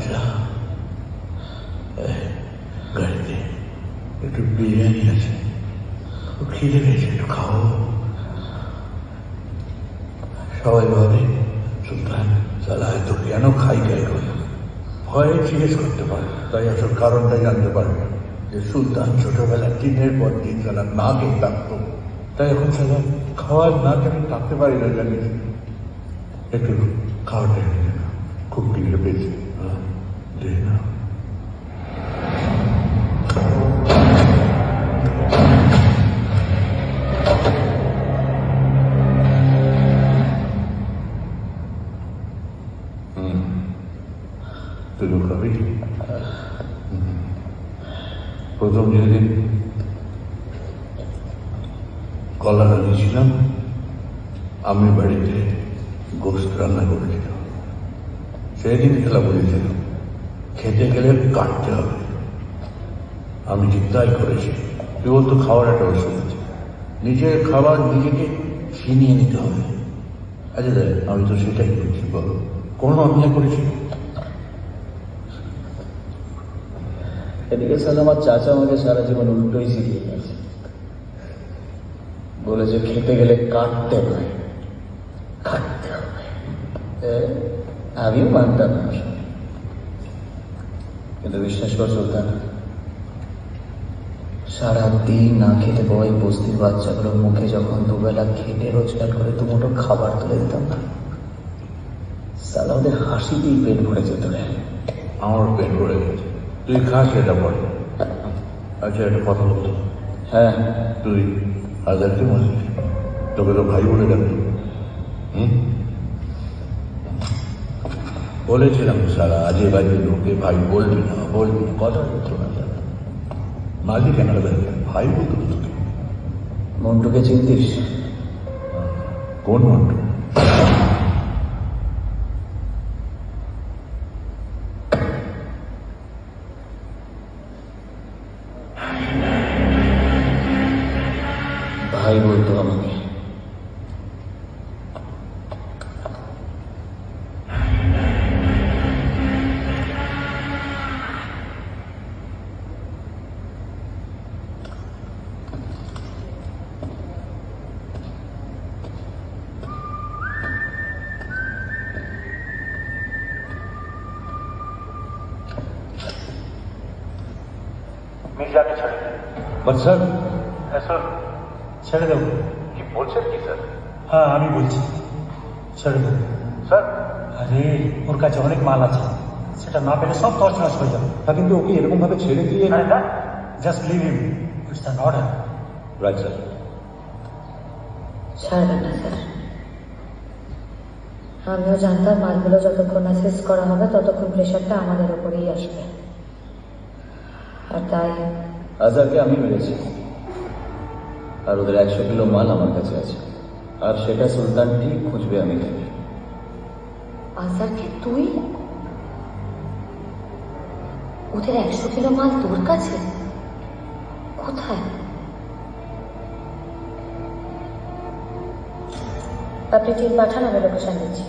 আচ্ছা, গাড়িতে একটু বিরিয়ানি আছে, খিদে পেয়েছে, একটু খাও। সবাই বলে সুলতান সালা এত কেন খাই করে, ভয়ে জিজ্ঞেস করতে পারে, তাই আসল কারণটা জানতে পারবে যে সুলতান ছোটবেলা দিনের পর দিন সালা না খেয়ে থাকতো, তাই এখন সালা খাওয়ার না খেয়ে থাকতে পারি না। জানি একটু খাওয়াটা খুব খিদে পেয়েছে, দে না। তুই খাবি? প্রথম যেদিন কলা লাগিয়েছিলাম, আমি বাড়িতে গোস্ত রান্না করেছিলাম। সেদিন খেলা বলেছিলাম খেতে গেলে কাটতে হবে। আমি ঠিক তাই করেছি। তুই বলতো খাওয়ার একটা ওষুধ আছে, নিজের খাবার নিজেকে ছিনিয়ে নিতে হবে। আচ্ছা দেখ, আমি তো সেটাই করেছি। বলো, কোনো অন্যায় করেছি? এদিকে স্যার আমার চাচা আমাকে সারা জীবন উল্টোই শিখিয়ে গেছে, বলেছে খেতে গেলে কাটতে হয়, কাটতে হবে। আমিও মানতাম না, কিন্তু বিশ্বাস কর সুলতান, সারাদিন না খেতে বই বস্তির বাচ্চাগুলোর মুখে যখন দুবেলা খেটে রোজগার করে দুমুঠো খাবার তুলে দিতাম না, সালা ওদের হাসিতেই পেট ভরে যেত রে। আমার পেট ভরে গেছে, তুই খাস এটা পরে। আচ্ছা, একটা কথা বলতো। হ্যাঁ, তুই আজাদকে মনে, তোকে তো ভাই বলে ডাকতো। বলেছিলাম সারা আজে বাজে লোকে ভাই বলবি না, বলবি না, কথা বলতো না। মাঝে কেন ভাই বলতো তোকে? মন্টুকে চিনতিস? কোন মন্টু? ভাই বলতো আমাকে। মির্জাকে ছেড়ে দেন। But sir. হ্যাঁ স্যার, ছেড়ে দেবো। কি বলছেন কি স্যার? হ্যাঁ, আমি বলছি ছেড়ে দেবো। স্যার, আরে ওর কাছে অনেক মাল আছে, সেটা না পেলে সব তছনছ হয়ে যাবে। তা কিন্তু ওকে এরকম ভাবে ছেড়ে দিয়ে just leave him, it's an order. Right sir. ছাড়বেন না স্যার। আমিও জানতাম মালগুলো যতক্ষণ না শেষ করা হবে ততক্ষণ প্রেশারটা আমাদের ওপরেই আসবে, আর তাই আজারকে আমি মেরেছি, আর ওদের 100 কিলো মাল আমার কাছে আছে, আর সেটা সুলতান ঠিক খুঁজবে আমি দেখি। আজারকে তুই? ওদের 100 কিলো মাল তোর কাছে? কোথায়? আপনি টিম পাঠান, আমি লোকেশন দিচ্ছি।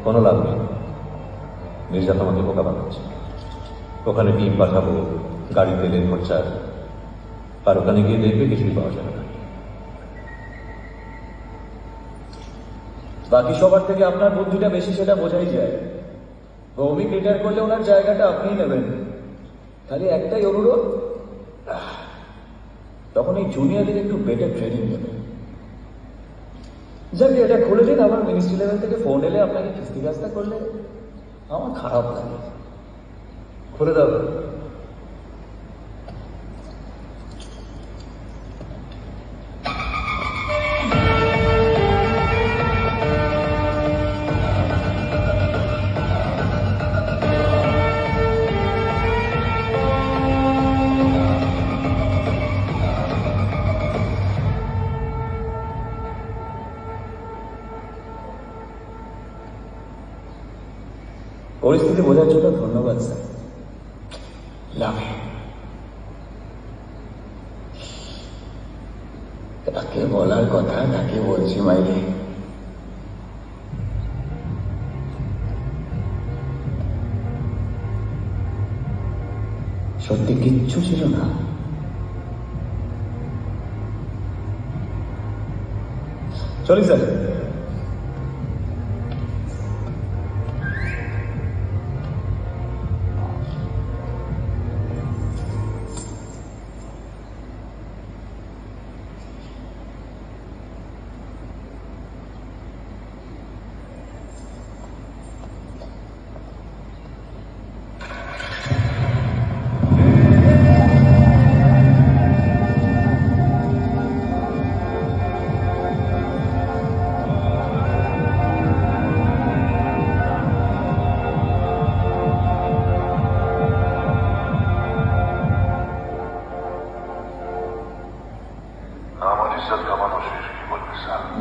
কোনো লাভ নেই, মির্জা তোমাকে বোকা বানাচ্ছে। ওখানে টিম পাঠাবো, গাড়ি তেলের খরচা, আর ওখানে গিয়ে দেখবে কিছুই পাওয়া যাবে না। বাকি সবার থেকে আপনার বুদ্ধিটা বেশি, সেটা বোঝাই যায়। ভৌমিক রিটায়ার করলে ওনার জায়গাটা আপনিই নেবেন। খালি একটাই অনুরোধ, তখন এই জুনিয়রদের একটু বেটার ট্রেনিং দেবেন। যাক, এটা খুলে দিন। আমার মিনিস্ট্রি লেভেল থেকে ফোন এলে আপনাকে কিস্তি কাজটা করলে আমার খারাপ লাগে। খুলে দাও। পরিস্থিতি বোঝার জন্য ধন্যবাদ স্যার। Love you. তাকে বলার কথা তাকে বলছি মাইরে। সত্যি কিচ্ছু ছিল না? চলি স্যার।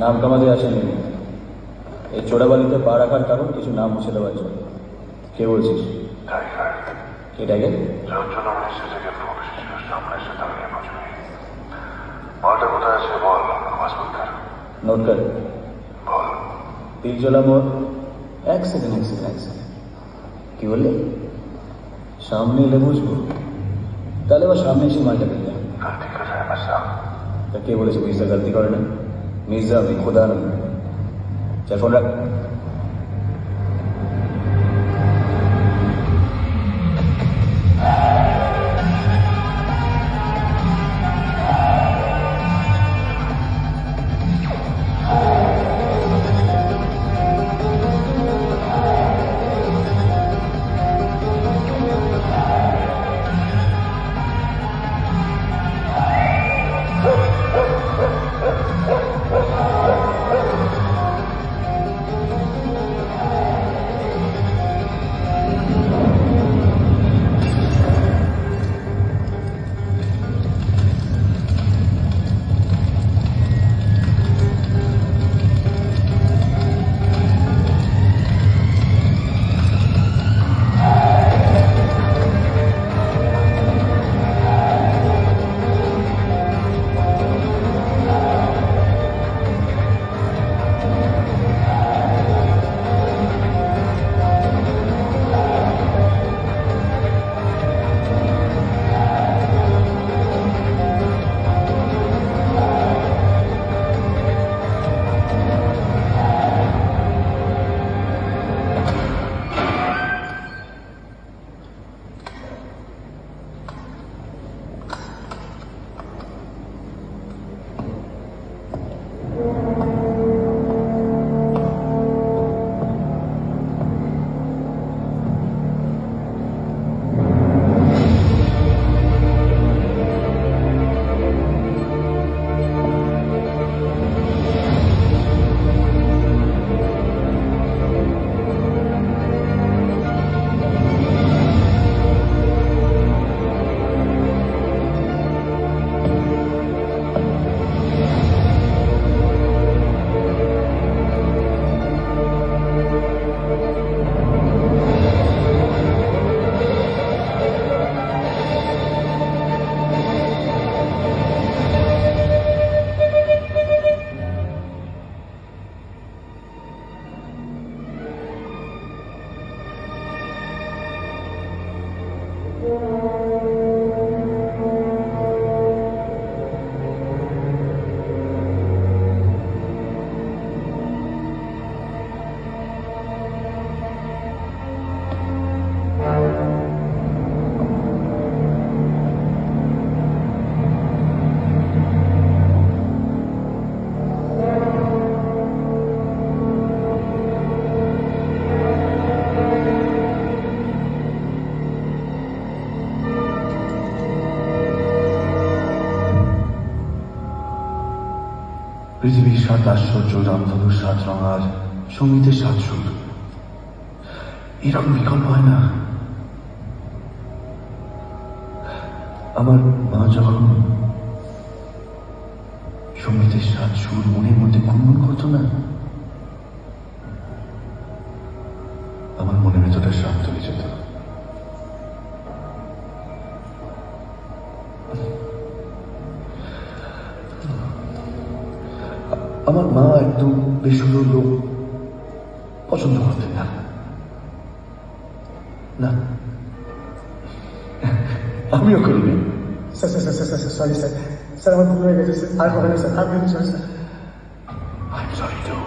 নাম কামাতে আসেনি। এই চোরাবালিতে পা রাখার কারণ কিছু নাম মুছে দেওয়ার জন্য। কে বলছিস? কে টাইগার? নোট কর। তিলজলা মোড়। এক সেকেন্ড। কি বললি? সামনে এলে বুঝবো। তাহলে আবার সামনে এসে মালটা পেলাম। তা কে বলেছে মির্জা গলতি করে না? মির্জা আমি, খোদা নই। চল ফোন রাখ। পৃথিবীর 7 আশ্চর্য, রামধনুর 7 রং আর সঙ্গীতের 7 সুর। এরকম বিকল্প হয় না। আমার মা যখন সঙ্গীতের 7 সুর মনের মধ্যে গুনগুন করতো না, আমার মনের ভেতরটা শান্ত হয়ে যেত। আমার মা একদম বেসুরো লোক পছন্দ করতেন না। আমিও করিনি। Sir sir sir sir sorry sir, sir আমার ভুল হয়ে গেছে স্যার, আর হবে না sir, are very sorry sir. I'm sorry too.